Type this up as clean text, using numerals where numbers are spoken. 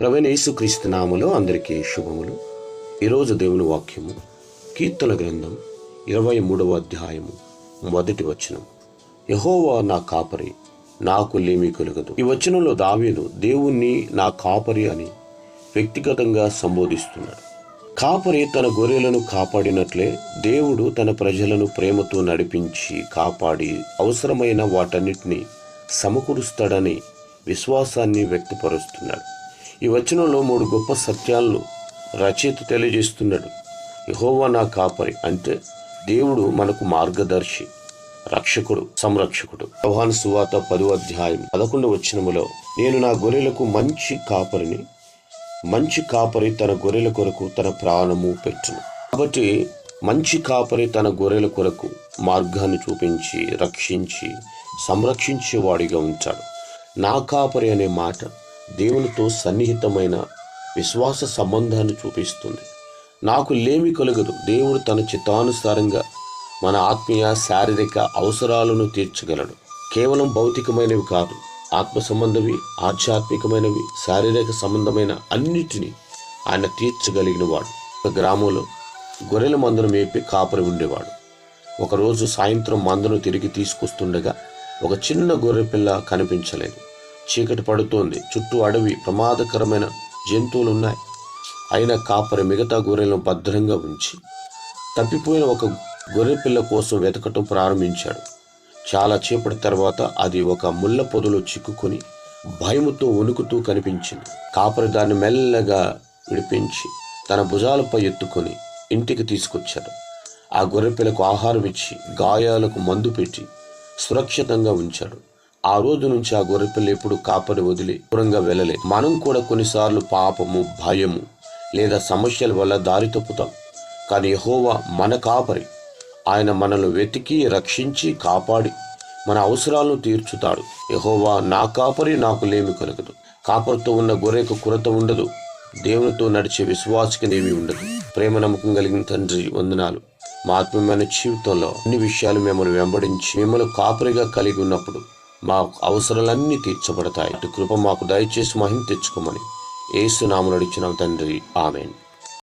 ప్రభువైన యేసుక్రీస్తు నామములో అందరికీ శుభములు. ఈరోజు దేవుని వాక్యము కీర్తన గ్రంథం 23వ అధ్యాయము 1వ వచనం. యెహోవా నా కాపరి, నాకు లేమి కలుగదు. ఈ వచనంలో దావీదు దేవుణ్ణి నా కాపరి అని వ్యక్తిగతంగా సంబోధిస్తున్నాడు. కాపరి తన గొర్రెలను కాపాడినట్లే దేవుడు తన ప్రజలను ప్రేమతో నడిపించి కాపాడి అవసరమైన వాటన్నిటినీ సమకూరుస్తాడని విశ్వాసాన్ని వ్యక్తపరుస్తున్నాడు. ఈ వచనంలో 3 గొప్ప సత్యాలను రచయిత తెలియజేస్తున్నాడు. యెహోవా నా కాపరి అంటే దేవుడు మనకు మార్గదర్శి, రక్షకుడు, సంరక్షకుడు. యోహాను సువార్త 10వ అధ్యాయం 11వ వచనములో, నేను నా గొర్రెలకు మంచి కాపరిని, మంచి కాపరి తన గొర్రెల కొరకు తన ప్రాణము పెట్టును. కాబట్టి మంచి కాపరి తన గొర్రెల కొరకు మార్గాన్ని చూపించి రక్షించి సంరక్షించేవాడిగా ఉంటాడు. నా కాపరి అనే మాట దేవునితో సన్నిహితమైన విశ్వాస సంబంధాన్ని చూపిస్తుంది. నాకు లేమి కలుగదు. దేవుడు తన చిత్తానుసారంగా మన ఆత్మీయ శారీరక అవసరాలను తీర్చగలడు. కేవలం భౌతికమైనవి కాదు, ఆత్మ సంబంధవి, ఆధ్యాత్మికమైనవి, శారీరక సంబంధమైన అన్నిటినీ ఆయన తీర్చగలిగిన వాడు. ఒక గ్రామంలో గొర్రెల మందను మేపి కాపరి ఉండేవాడు. ఒకరోజు సాయంత్రం మందను తిరిగి తీసుకొస్తుండగా ఒక చిన్న గొర్రె పిల్ల కనిపించలేదు. చీకటి పడుతోంది. చుట్టూ అడవి, ప్రమాదకరమైన జంతువులు ఉన్నాయి. అయినా కాపరి మిగతా గొర్రెలను భద్రంగా ఉంచి తప్పిపోయిన ఒక గొర్రె పిల్ల కోసం వెతకటం ప్రారంభించాడు. చాలా సేపటి తర్వాత అది ఒక ముళ్ళ పొదలో చిక్కుకొని భయముతో వణుకుతూ కనిపించింది. కాపరి దాన్ని మెల్లగా విడిపించి తన భుజాలపై ఎత్తుకొని ఇంటికి తీసుకొచ్చాడు. ఆ గొర్రె పిల్లకు ఆహారం ఇచ్చి గాయాలకు మందు పెట్టి సురక్షితంగా ఉంచాడు. ఆ రోజు నుంచి ఆ గొర్రెపిల్ల ఎప్పుడు కాపరి వదిలి దూరంగా వెళ్ళలేదు. మనం కూడా కొన్నిసార్లు పాపము, భయము లేదా సమస్యల వల్ల దారి తప్పుతాం. కానీ యెహోవా మన కాపరి. ఆయన మనల్ని వెతికి రక్షించి కాపాడి మన అవసరాలను తీర్చుతాడు. యెహోవా నా కాపరి, నాకు లేమి కలగదు. కాపరితో ఉన్న గొర్రెకు కొరత ఉండదు. దేవునితో నడిచే విశ్వాసకి ఏమీ ఉండదు. ప్రేమ నమ్మకం కలిగిన తండ్రి, వందనాలు. మా ఆత్మీయమైన జీవితంలో అన్ని విషయాలు మిమ్మల్ని వెంబడించి మిమ్మల్ని కాపరిగా కలిగి ఉన్నప్పుడు మా అవసరాలన్నీ తీర్చబడతాయి. అటు కృప మాకు దయచేసి మహిమ తెచ్చుకోమని యేసు నామములో అడుగుచున్నాం తండ్రి, ఆమేన్.